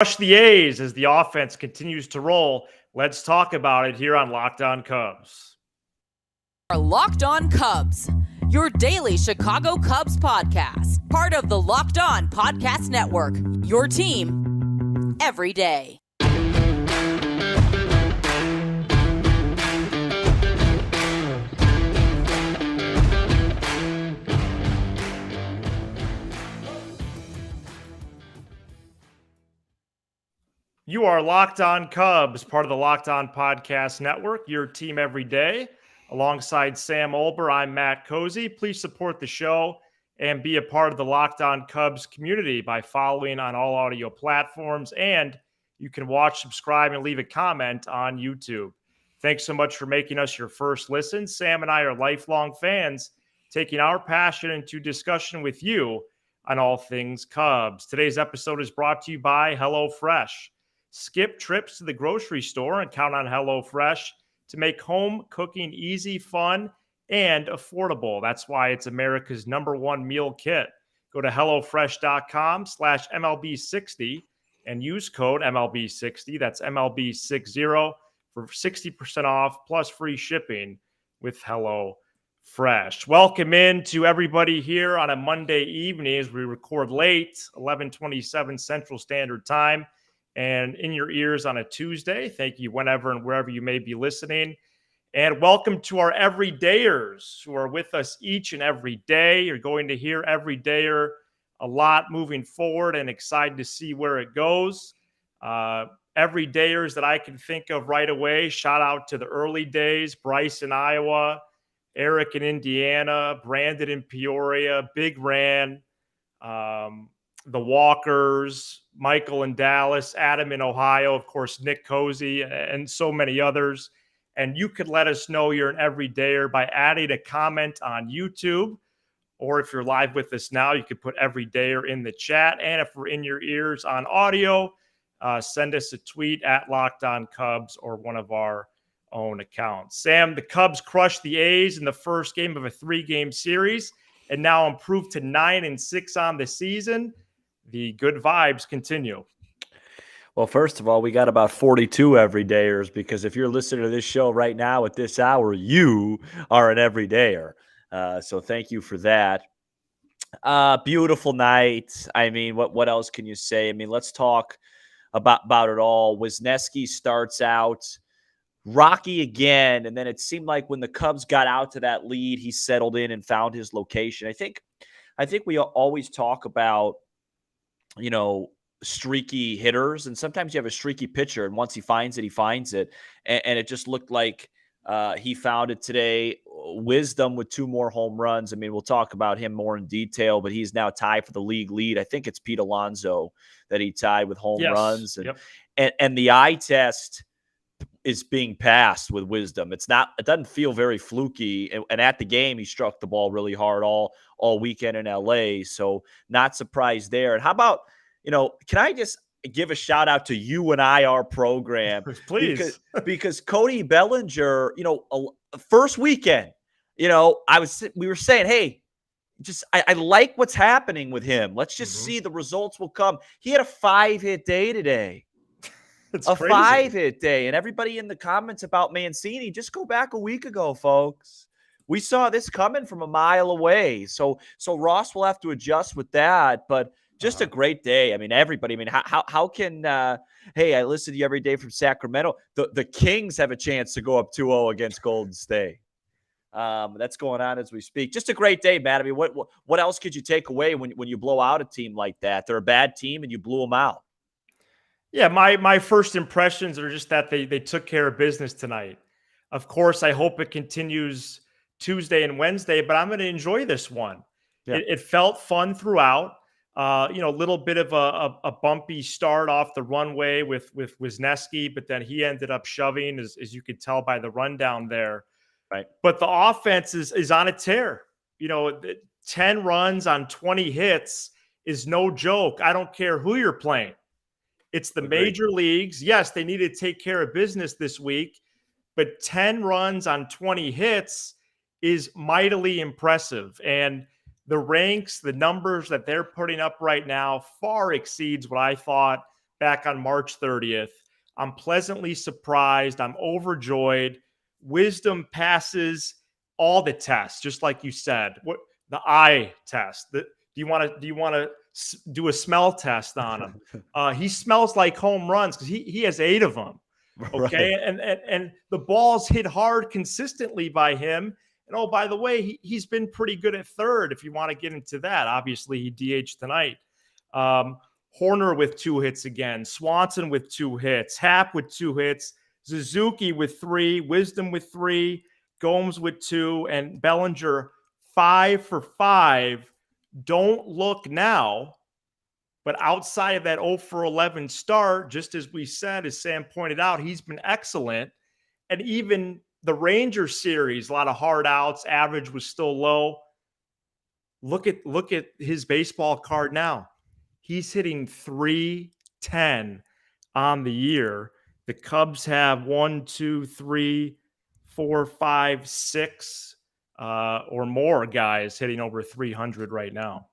Crush the A's as the offense continues to roll. Let's talk about it here on Locked On Cubs. Are Locked On Cubs, your daily Chicago Cubs podcast, part of the Locked On Podcast Network, your team every day. You are Locked On Cubs, part of the Locked On Podcast Network, your team every day. Alongside Sam Olber, I'm Matt Cozy. Please support the show and be a part of the Locked On Cubs community by following on all audio platforms. And you can watch, subscribe, and leave a comment on YouTube. Thanks so much for making us your first listen. Sam and I are lifelong fans, taking our passion into discussion with you on all things Cubs. Today's episode is brought to you by HelloFresh. Skip trips to the grocery store and count on HelloFresh to make home cooking easy, fun, and affordable. That's why it's America's #1 meal kit. Go to HelloFresh.com/MLB60 and use code MLB60. That's MLB60 for 60% off plus free shipping with HelloFresh. Welcome in to everybody here on a Monday evening as we record late, 11:27 Central Standard Time. And in your ears on a Tuesday. Thank you whenever and wherever you may be listening. And welcome to our everydayers who are with us each and every day. You're going to hear everydayer a lot moving forward and excited to see where it goes. Everydayers that I can think of right away. Shout out to the early days, Bryce in Iowa, Eric in Indiana, Brandon in Peoria, Big Ran, the Walkers, Michael in Dallas, Adam in Ohio, of course, Nick Cozy, and so many others. And you could let us know you're an everydayer by adding a comment on YouTube. Or if you're live with us now, you could put everydayer in the chat. And if we're in your ears on audio, send us a tweet at Locked On Cubs or one of our own accounts. Sam, the Cubs crushed the A's in the first game of a 3-game series and now improved to 9-6 on the season. The good vibes continue. Well, first of all, we got about 42 everydayers because if you're listening to this show right now at this hour, you are an everydayer. So thank you for that. Beautiful night. I mean, what else can you say? I mean, let's talk about it all. Wesneski starts out rocky again, and then it seemed like when the Cubs got out to that lead, he settled in and found his location. I think we always talk about, you know, streaky hitters, and sometimes you have a streaky pitcher, and once he finds it, he finds it. And it just looked like he found it today. Wisdom with 2 more home runs. I mean, we'll talk about him more in detail, but he's now tied for the league lead. I think it's Pete Alonso that he tied with home runs. And, and the eye test is being passed with Wisdom. It doesn't feel very fluky. And at the game, he struck the ball really hard all weekend in LA. So not surprised there. And how about, you know, can I just give a shout out to you and our program? Please. Because Cody Bellinger, you know, first weekend, you know, we were saying, hey, I like what's happening with him. Let's just see, the results will come. He had a 5-hit day today. It's a crazy. 5-hit day. And everybody in the comments about Mancini, just go back a week ago, folks. We saw this coming from a mile away. So Ross will have to adjust with that. But just a great day. I mean, everybody. I mean, how can hey, I listen to you every day from Sacramento. The Kings have a chance to go up 2-0 against Golden State. That's going on as we speak. Just a great day, Matt. I mean, what else could you take away when you blow out a team like that? They're a bad team and you blew them out. Yeah, my first impressions are just that they took care of business tonight. Of course, I hope it continues Tuesday and Wednesday, but I'm going to enjoy this one. Yeah. It felt fun throughout. You know, a little bit of a bumpy start off the runway with Wesneski, but then he ended up shoving, as you could tell by the rundown there. Right. But the offense is on a tear. You know, 10 runs on 20 hits is no joke. I don't care who you're playing. It's the major leagues. Yes, they need to take care of business this week, but 10 runs on 20 hits is mightily impressive. And the ranks, the numbers that they're putting up right now far exceeds what I thought back on March 30th. I'm pleasantly surprised. I'm overjoyed. Wisdom passes all the tests, just like you said. What the eye test? Do you want to do a smell test on him? He smells like home runs because he has 8 of them. Okay, Right. and the balls hit hard consistently by him. And oh, by the way, he's been pretty good at third. If you want to get into that, obviously he DH'd tonight. Horner with 2 hits again, Swanson with 2 hits, Happ with 2 hits, Suzuki with 3, Wisdom with 3, Gomes with 2, and Bellinger 5 for 5. Don't look now, but outside of that 0 for 11 start, just as we said, as Sam pointed out, he's been excellent. And even the Rangers series, a lot of hard outs, average was still low. Look at his baseball card now. He's hitting .310 on the year. The Cubs have 1, 2, 3, 4, 5, 6 or more guys hitting over 300 right now.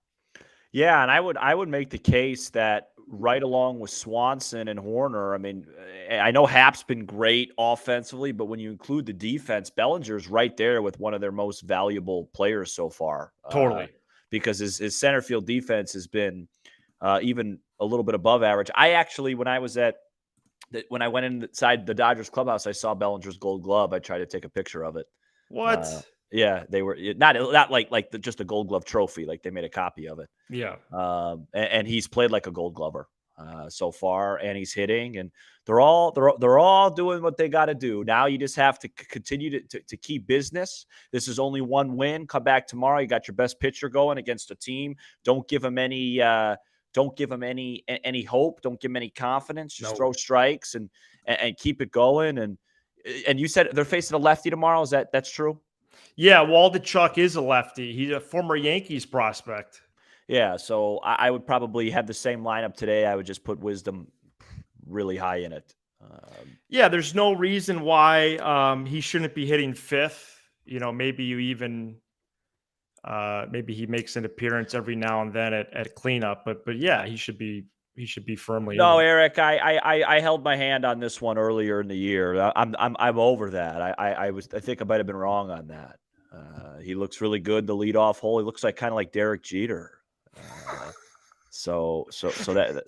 Yeah, and I would make the case that right along with Swanson and Horner, I mean, I know Happ's been great offensively, but when you include the defense, Bellinger's right there with one of their most valuable players so far. Totally. Because his center field defense has been even a little bit above average. I actually, when I went inside the Dodgers clubhouse, I saw Bellinger's Gold Glove. I tried to take a picture of it. What? Yeah, they were not like just a Gold Glove trophy. Like they made a copy of it. Yeah. And he's played like a Gold Glover so far, and he's hitting, and they're all doing what they got to do. Now you just have to continue to keep business. This is only one win. Come back tomorrow. You got your best pitcher going against a team. Don't give him any. Don't give him any hope. Don't give him any confidence. Just throw strikes and keep it going. And you said they're facing a lefty tomorrow. That's true? Yeah, Waldichuk is a lefty. He's a former Yankees prospect. Yeah, so I would probably have the same lineup today. I would just put Wisdom really high in it. Yeah, there's no reason why he shouldn't be hitting 5th. You know, maybe you even maybe he makes an appearance every now and then at cleanup. But yeah, he should be firmly. No, Eric, I held my hand on this one earlier in the year. I'm over that. I think I might have been wrong on that. He looks really good. The leadoff hole. He looks like kind of like Derek Jeter. So to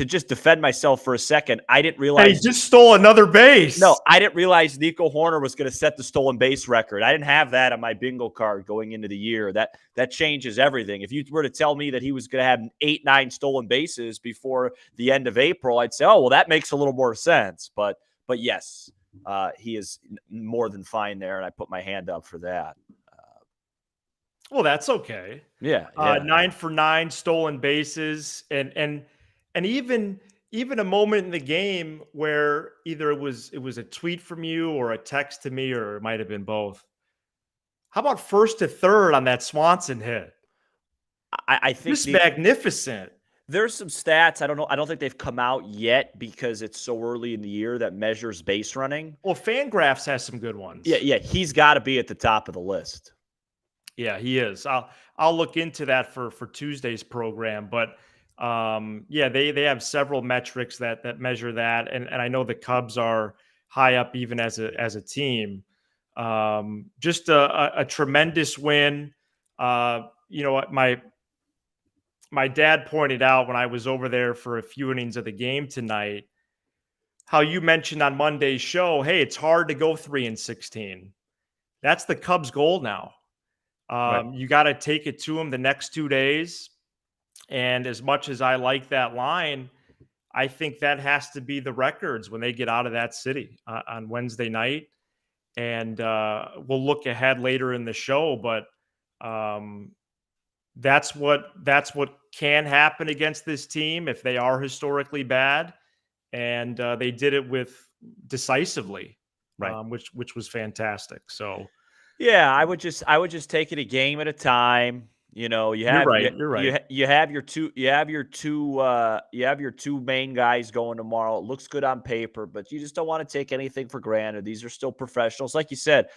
just defend myself for a second, I didn't realize he just stole another base. No, I didn't realize Nico Horner was going to set the stolen base record. I didn't have that on my bingo card going into the year. That changes everything. If you were to tell me that he was going to have 8, 9 stolen bases before the end of April, I'd say, oh, well, that makes a little more sense. But yes, he is more than fine there, and I put my hand up for that. Well, that's okay. Yeah. 9 for 9 stolen bases, and even a moment in the game where either it was a tweet from you or a text to me, or it might have been both. How about first to third on that Swanson hit? I think just magnificent. There's some stats. I don't think they've come out yet because it's so early in the year that measures base running. Well, Fangraphs has some good ones. Yeah. He's got to be at the top of the list. Yeah, he is. I'll look into that for Tuesday's program, but yeah, they have several metrics that measure that, and I know the Cubs are high up even as a team. Just a tremendous win. You know what, my dad pointed out when I was over there for a few innings of the game tonight, how you mentioned on Monday's show, hey, it's hard to go 3-16. That's the Cubs' goal now. Right. You got to take it to them the next 2 days. And as much as I like that line, I think that has to be the records when they get out of that city on Wednesday night. And we'll look ahead later in the show, but that's what can happen against this team if they are historically bad. And they did it decisively, right? Which was fantastic. So. Yeah, I would just take it a game at a time. You know, you're right. You have your two main guys going tomorrow. It looks good on paper, but you just don't want to take anything for granted. These are still professionals, like you said.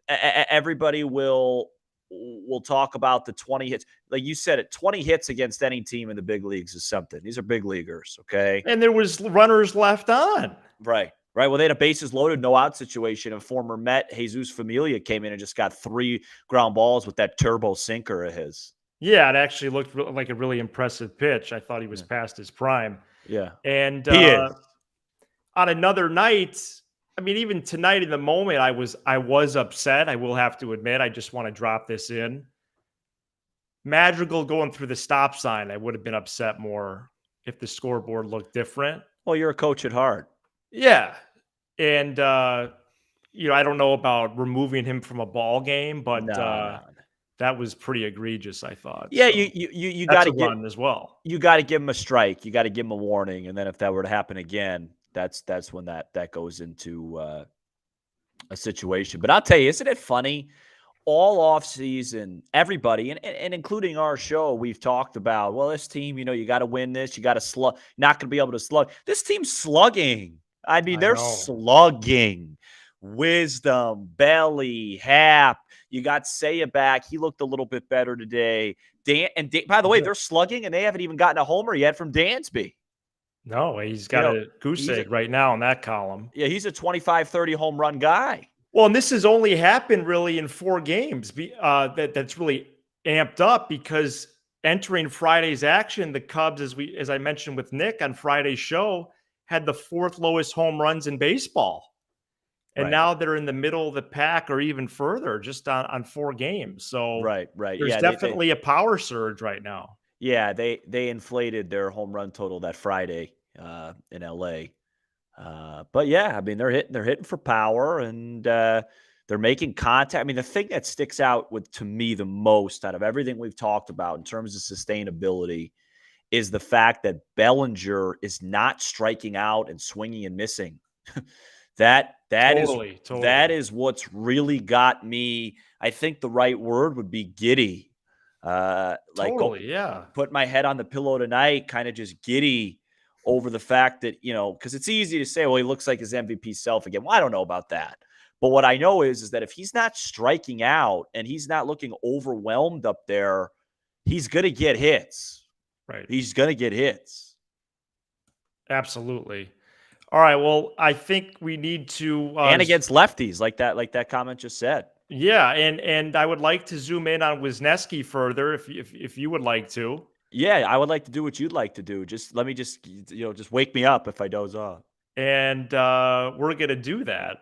Everybody will we'll talk about the 20 hits. Like you said, 20 hits against any team in the big leagues is something. These are big leaguers, okay? And there was runners left on. Right. Well, they had a bases loaded, no out situation. And former Met Jesus Familia came in and just got 3 ground balls with that turbo sinker of his. Yeah, it actually looked like a really impressive pitch. I thought he was past his prime. Yeah. And He is. on another night, I mean, even tonight in the moment, I was upset. I will have to admit, I just want to drop this in. Madrigal going through the stop sign, I would have been upset more if the scoreboard looked different. Well, you're a coach at heart. Yeah. And, I don't know about removing him from a ball game, but that was pretty egregious, I thought. Yeah, so you that's got to a run as well. You got to give him a strike. You got to give him a warning, and then if that were to happen again, that's when that goes into a situation. But I'll tell you, isn't it funny? All off season, everybody, and including our show, we've talked about, well, this team, you got to win this. You got to slug. Not going to be able to slug. This team's slugging. I mean, they're slugging. Wisdom, Belly, Hap. You got Saya back. He looked a little bit better today. Dan, by the way, they're slugging, and they haven't even gotten a homer yet from Dansby. No, he's got a goose egg right now in that column. Yeah, he's a 25-30 home run guy. Well, and this has only happened really in 4 games. That's really amped up because entering Friday's action, the Cubs, as I mentioned with Nick on Friday's show, had the 4th lowest home runs in baseball. And now they're in the middle of the pack or even further just on 4 games. So right. There's definitely a power surge right now. Yeah, they inflated their home run total that Friday in LA. But yeah, I mean they're hitting for power and they're making contact. I mean, the thing that sticks out to me the most out of everything we've talked about in terms of sustainability is the fact that Bellinger is not striking out and swinging and missing. That is what's really got me. I think the right word would be giddy. Put my head on the pillow tonight, kind of just giddy over the fact that, because it's easy to say, well, he looks like his MVP self again. Well, I don't know about that. But what I know is that if he's not striking out and he's not looking overwhelmed up there, he's going to get hits. Right. He's going to get hits. Absolutely. All right. Well, I think we need to and against lefties, like that comment just said. Yeah, and I would like to zoom in on Wesneski further, if you would like to. Yeah, I would like to do what you'd like to do. Just let me just wake me up if I doze off. And we're gonna do that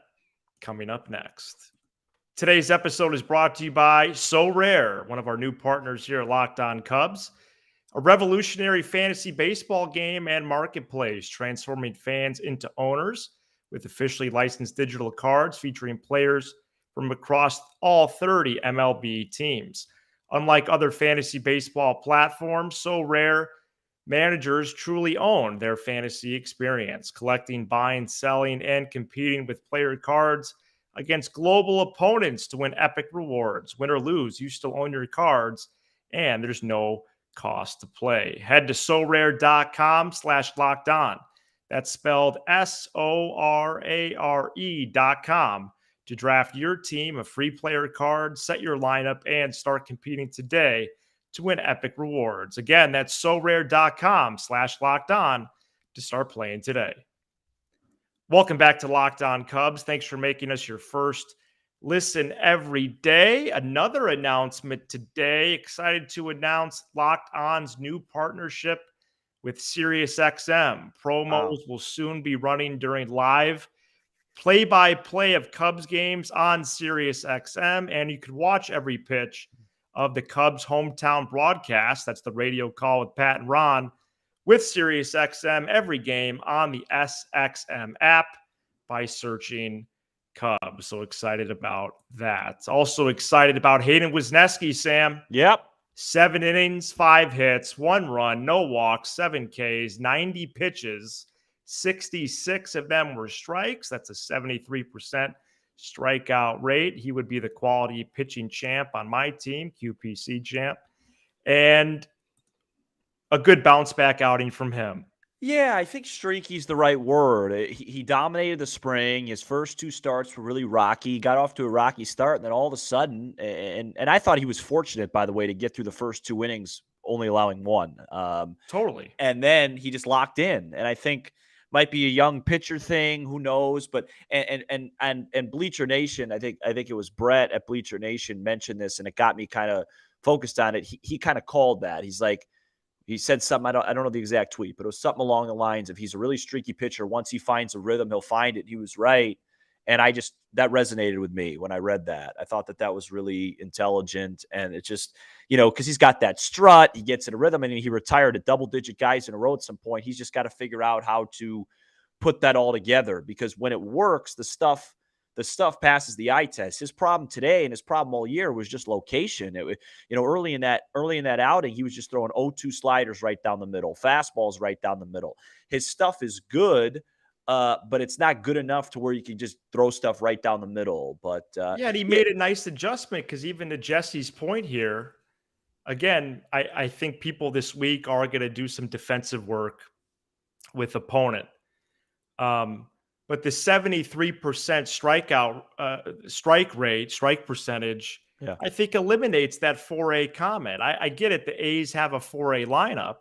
coming up next. Today's episode is brought to you by So Rare, one of our new partners here at Locked On Cubs. A revolutionary fantasy baseball game and marketplace, transforming fans into owners with officially licensed digital cards featuring players from across all 30 MLB teams. Unlike other fantasy baseball platforms, So Rare managers truly own their fantasy experience, collecting, buying, selling, and competing with player cards against global opponents to win epic rewards. Win or lose, you still own your cards, and there's no cost to play. Head to sorare.com/lockedon. That's spelled SORARE.com to draft your team of free player cards, set your lineup, and start competing today to win epic rewards. Again, that's sorare.com/lockedon to start playing today. Welcome back to Locked On Cubs. Thanks for making us your first listen every day. Another announcement today. Excited to announce Locked On's new partnership with SiriusXM. Promos will soon be running during live play-by-play of Cubs games on SiriusXM, and you can watch every pitch of the Cubs hometown broadcast. That's the radio call with Pat and Ron with SiriusXM every game on the SXM app by searching Cubs. So excited about that. Also excited about Hayden Wesneski, Sam. Yep. 7 innings, 5 hits, 1 run, no walks, 7 Ks, 90 pitches. 66 of them were strikes. That's a 73% strikeout rate. He would be the quality pitching champ on my team, QPC champ. And a good bounce back outing from him. Yeah, I think streaky's the right word. He dominated the spring. His first two starts were really rocky. He got off to a rocky start, and then all of a sudden, and I thought he was fortunate, by the way, to get through the first two innings, only allowing one. Totally. And then he just locked in. And I think might be a young pitcher thing. Who knows? But and Bleacher Nation, I think it was Brett at Bleacher Nation mentioned this, and it got me kind of focused on it. He kind of called that. He's like, he said something, I don't know the exact tweet, but it was something along the lines of he's a really streaky pitcher. Once he finds a rhythm, he'll find it. He was right. And that resonated with me when I read that. I thought that was really intelligent. And it just, because he's got that strut, he gets in a rhythm, and he retired at double-digit guys in a row at some point. He's just got to figure out how to put that all together, because when it works, the stuff passes the eye test. His problem today and his problem all year was just location. Early in that outing, he was just throwing 0-2 sliders right down the middle, fastballs right down the middle. His stuff is good, but it's not good enough to where you can just throw stuff right down the middle. But and he made a nice adjustment, because even to Jesse's point here, again, I think people this week are going to do some defensive work with opponent. But the 73% strike percentage, yeah. I think eliminates that 4A comment. I get it. The A's have a 4A lineup,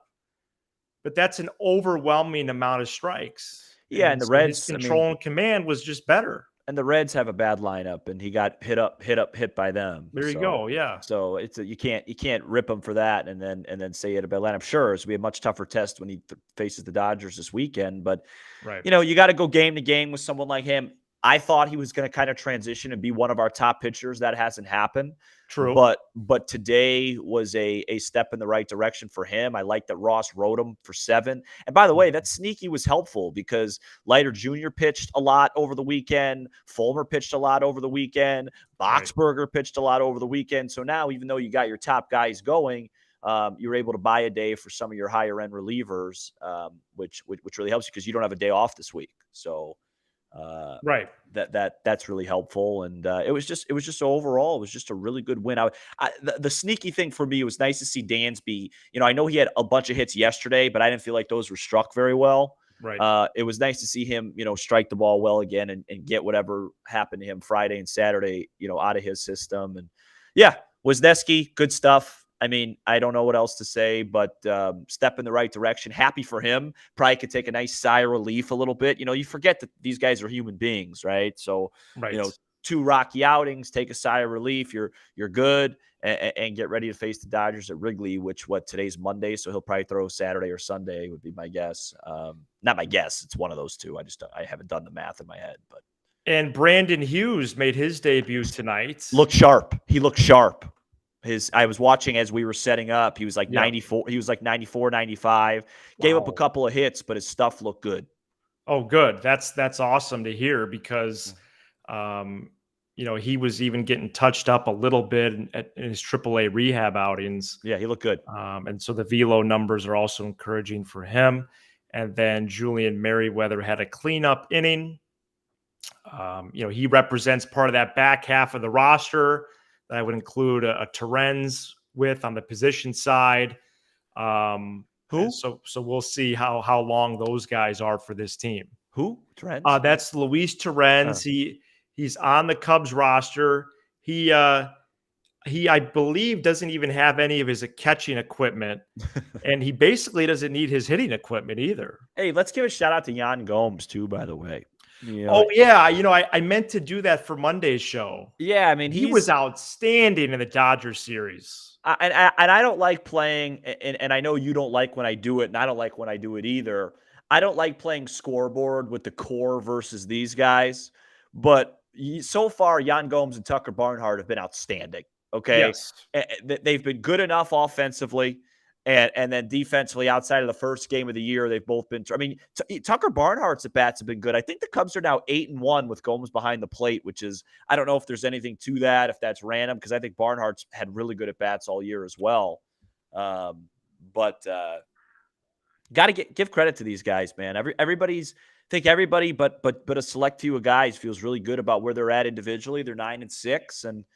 but that's an overwhelming amount of strikes. Yeah, and the Reds, his control and command was just better. And the Reds have a bad lineup, and he got hit by them. There you go. Yeah. So you can't rip him for that, and then say he had a bad lineup. Sure, it's gonna be a much tougher test when he faces the Dodgers this weekend. But right, you got to go game to game with someone like him. I thought he was going to kind of transition and be one of our top pitchers. That hasn't happened. True. But today was a step in the right direction for him. I like that Ross rode him for 7. And by the way, that sneaky was helpful, because Leiter Jr. pitched a lot over the weekend. Fulmer pitched a lot over the weekend. Boxberger pitched a lot over the weekend. So now, even though you got your top guys going, you're able to buy a day for some of your higher end relievers, which really helps you, because you don't have a day off this week. So right. That's really helpful. And it was just overall, it was just a really good win. The sneaky thing for me, it was nice to see Dansby. I know he had a bunch of hits yesterday, but I didn't feel like those were struck very well. Right. It was nice to see him, strike the ball well again, and get whatever happened to him Friday and Saturday, out of his system. And yeah, Wesneski, good stuff. I mean, I don't know what else to say, but step in the right direction. Happy for him. Probably could take a nice sigh of relief a little bit. You forget that these guys are human beings, right? So, right. 2 rocky outings, take a sigh of relief. You're good, and get ready to face the Dodgers at Wrigley, today's Monday, so he'll probably throw Saturday or Sunday would be my guess. Not my guess. It's one of those two. I haven't done the math in my head, but. And Brandon Hughes made his debut tonight. Looked sharp. He looked sharp. I was watching as we were setting up. He was like 94. He was like 94, 95. Gave up a couple of hits, but his stuff looked good. Oh, good. That's awesome to hear, because, he was even getting touched up a little bit in his AAA rehab outings. Yeah, he looked good. And so the velo numbers are also encouraging for him. And then Julian Merriweather had a cleanup inning. He represents part of that back half of the roster that I would include a Terens with on the position side. Who? So we'll see how long those guys are for this team. Who? Terens? That's Luis Terens. He's on the Cubs roster. He I believe doesn't even have any of his catching equipment, and he basically doesn't need his hitting equipment either. Hey, let's give a shout out to Yan Gomes too, by the way. Oh yeah, I meant to do that for Monday's show. Yeah, I mean he was outstanding in the Dodgers series. And I don't like playing, and I know you don't like when I do it, and I don't like when I do it either. I don't like playing scoreboard with the core versus these guys, but so far, Yan Gomes and Tucker Barnhart have been outstanding. Okay, yes. They've been good enough offensively. And then defensively, outside of the first game of the year, they've both been. I mean, Tucker Barnhart's at bats have been good. I think the Cubs are now 8-1 with Gomes behind the plate, which is, I don't know if there's anything to that, if that's random, because I think Barnhart's had really good at bats all year as well. But got to give credit to these guys, man. Everybody, but a select few of guys feels really good about where they're at individually. They're 9-6, and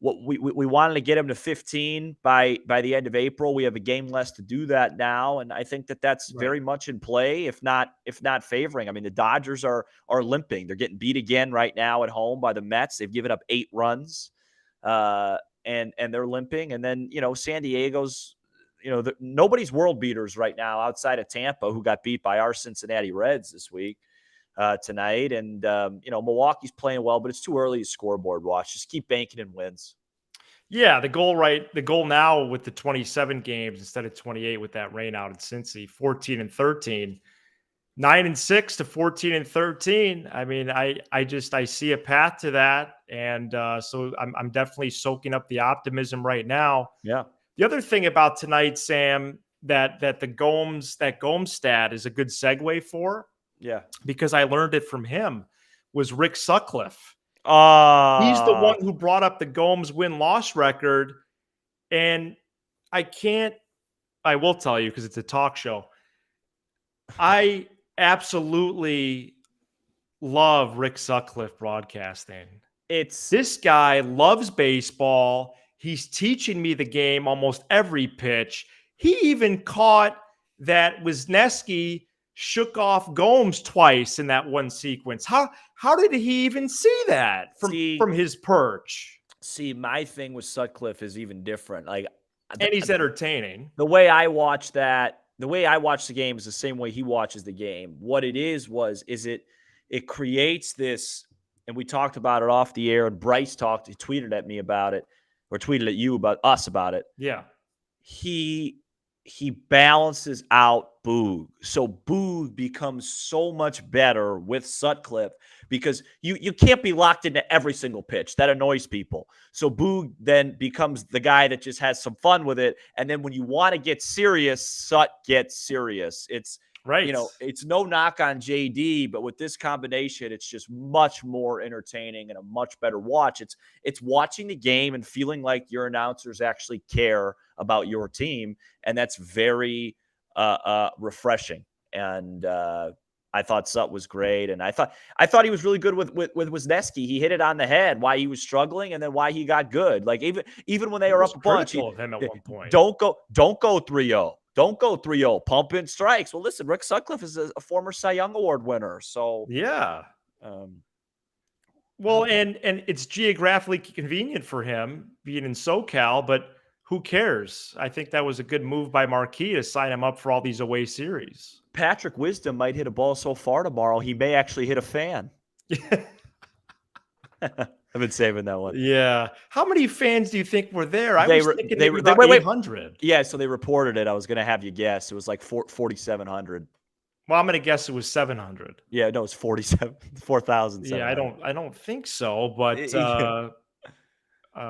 we wanted to get him to 15 by the end of April. We have a game less to do that now, and I think that's very much in play, if not favoring. I mean, the Dodgers are limping. They're getting beat again right now at home by the Mets. They've given up 8 runs, and they're limping. And then San Diego's, nobody's world beaters right now outside of Tampa, who got beat by our Cincinnati Reds this week. Tonight. And, Milwaukee's playing well, but it's too early to scoreboard watch. Just keep banking in wins. Yeah, the goal now with the 27 games instead of 28 with that rain out in Cincy, 14-13, 9-6 to 14-13. I mean, I see a path to that. And so I'm definitely soaking up the optimism right now. Yeah. The other thing about tonight, Sam, that Gomes stat is a good segue for. Yeah. Because I learned it from him, was Rick Sutcliffe. He's the one who brought up the Gomes win-loss record. And I will tell you because it's a talk show. I absolutely love Rick Sutcliffe broadcasting. This guy loves baseball. He's teaching me the game almost every pitch. He even caught that Wesneski shook off Gomes twice in that one sequence. How did he even see that from his perch? See, my thing with Sutcliffe is even different. And he's entertaining. The way I watch the game is the same way he watches the game. What it is it creates this, and we talked about it off the air, and Bryce tweeted at me about it, or tweeted at you about us about it. Yeah. He balances out Boog. So Boog becomes so much better with Sutcliffe because you can't be locked into every single pitch. That annoys people. So Boog then becomes the guy that just has some fun with it. And then when you want to get serious, Sut gets serious. It's right. It's no knock on JD, but with this combination, it's just much more entertaining and a much better watch. It's watching the game and feeling like your announcers actually care about your team. And that's very refreshing. And I thought Sut was great. And I thought he was really good with Wesneski. He hit it on the head, why he was struggling and then why he got good. Like even when they were up a bunch, of him at one point. Don't go 3-0. Don't go 3-0. Pump in strikes. Well, listen, Rick Sutcliffe is a former Cy Young Award winner. So yeah. Well, and it's geographically convenient for him being in SoCal, but who cares? I think that was a good move by Marquis to sign him up for all these away series. Patrick Wisdom might hit a ball so far tomorrow, he may actually hit a fan. I've been saving that one. Yeah. How many fans do you think were there? I was thinking they were about 800. Yeah, so they reported it. I was going to have you guess. It was like 4,700. Well, I'm going to guess it was 700. Yeah, no, it's 4,000. Yeah, I don't think so, but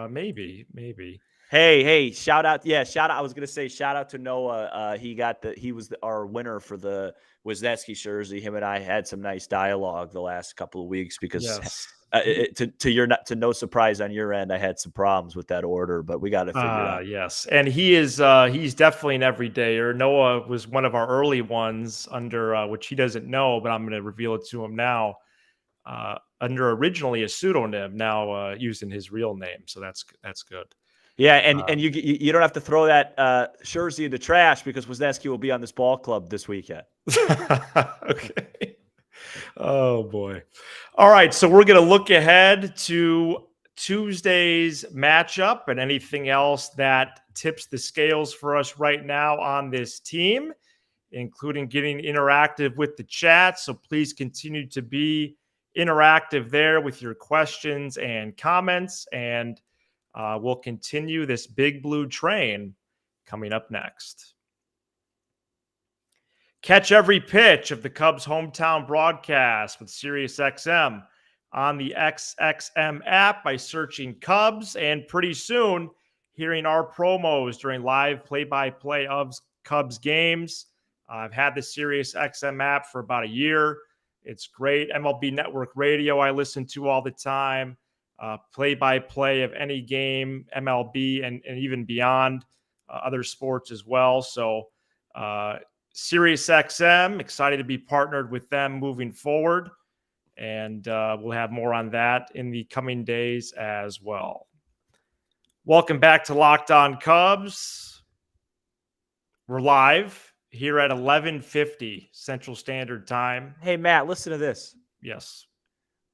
maybe. Hey, shout out. Yeah, shout out. I was going to say shout out to Noah. He was our winner for the Wesneski jersey. Him and I had some nice dialogue the last couple of weeks because to no surprise on your end, I had some problems with that order, but we got to figure it out. Yes. And he's definitely an everydayer. Noah was one of our early ones under which he doesn't know, but I'm going to reveal it to him now. Under originally a pseudonym, now using his real name. So that's good. Yeah, and you don't have to throw that jersey in the trash because Wesneski will be on this ball club this weekend. Okay. Oh, boy. All right, so we're going to look ahead to Tuesday's matchup and anything else that tips the scales for us right now on this team, including getting interactive with the chat. So please continue to be interactive there with your questions and comments, and we'll continue this big blue train coming up next. Catch every pitch of the Cubs hometown broadcast with SiriusXM on the XXM app by searching Cubs, and pretty soon hearing our promos during live play-by-play of Cubs games. I've had the SiriusXM app for about a year. It's great. MLB Network Radio I listen to all the time. Play-by-play of any game, MLB, and even beyond, other sports as well. So SiriusXM, excited to be partnered with them moving forward. And we'll have more on that in the coming days as well. Welcome back to Locked On Cubs. We're live here at 11:50 Central Standard Time. Hey, Matt, listen to this. Yes.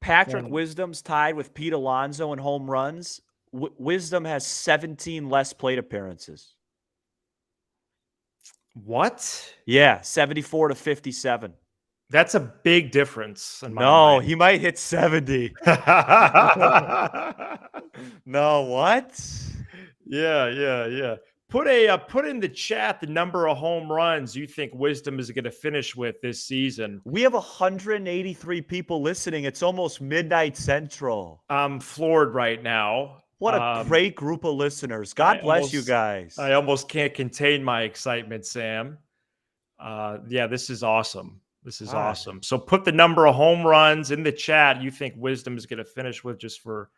Patrick Wisdom's tied with Pete Alonso in home runs. Wisdom has 17 less plate appearances. What? Yeah, 74 to 57. That's a big difference in my No, mind. he might hit 70. No, what? Yeah. Put in the chat the number of home runs you think Wisdom is going to finish with this season. We have 183 people listening. It's almost midnight central. I'm floored right now. What a great group of listeners. God bless you guys. I almost can't contain my excitement, Sam. Yeah, this is awesome. This is awesome. So put the number of home runs in the chat you think Wisdom is going to finish with, just for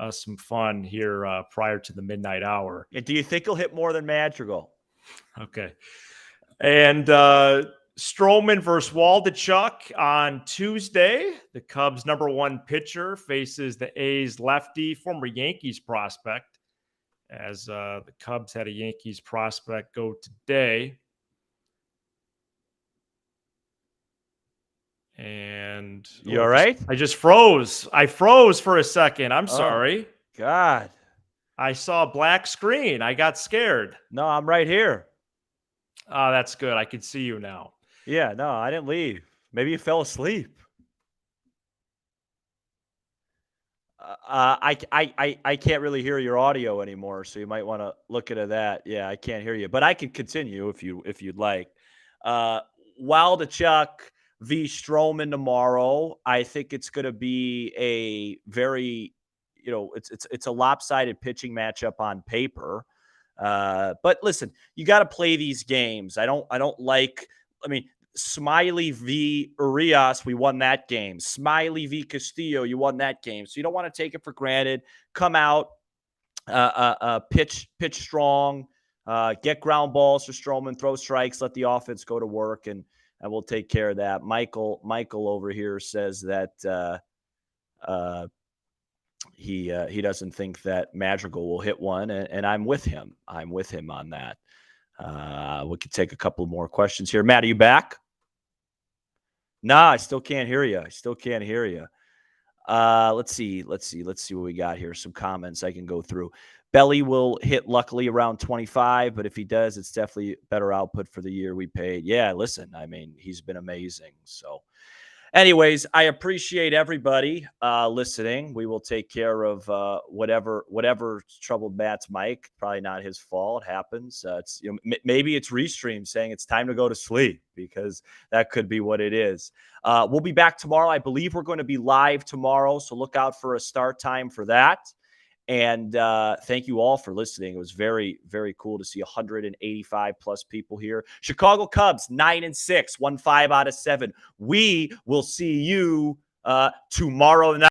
some fun here prior to the midnight hour. And do you think he'll hit more than Madrigal? Okay. And Stroman versus Waldichuk on Tuesday. The Cubs' #1 pitcher faces the A's lefty, former Yankees prospect, as the Cubs had a Yankees prospect go today. And you all right? I just froze. I froze for a second. I'm sorry. God. I saw a black screen. I got scared. No, I'm right here. Oh, that's good. I can see you now. Yeah, no, I didn't leave. Maybe you fell asleep. I can't really hear your audio anymore, so you might want to look into that. Yeah, I can't hear you, but I can continue if you'd like. Waldichuk v. Stroman tomorrow. I think it's going to be a very, it's a lopsided pitching matchup on paper. But listen, you got to play these games. I don't like. Smiley v. Urias, we won that game. Smiley v. Castillo, you won that game. So you don't want to take it for granted. Come out, pitch strong, get ground balls for Stroman, throw strikes, let the offense go to work, and we'll take care of that. Michael over here says that he doesn't think that Madrigal will hit one, and I'm with him. I'm with him on that. We could take a couple more questions here. Matt, are you back? Nah, I still can't hear you. Let's see what we got here. Some comments I can go through. Belly will hit luckily around 25, but if he does, it's definitely better output for the year we paid. Yeah, listen, he's been amazing. So anyways, I appreciate everybody listening. We will take care of whatever troubled Matt's mic. Probably not his fault. It happens. Maybe it's Restream saying it's time to go to sleep, because that could be what it is. We'll be back tomorrow. I believe we're going to be live tomorrow, so look out for a start time for that. And thank you all for listening. It was very, very cool to see 185 plus people here. Chicago Cubs 9-6, won 5 out of 7. We will see you tomorrow night.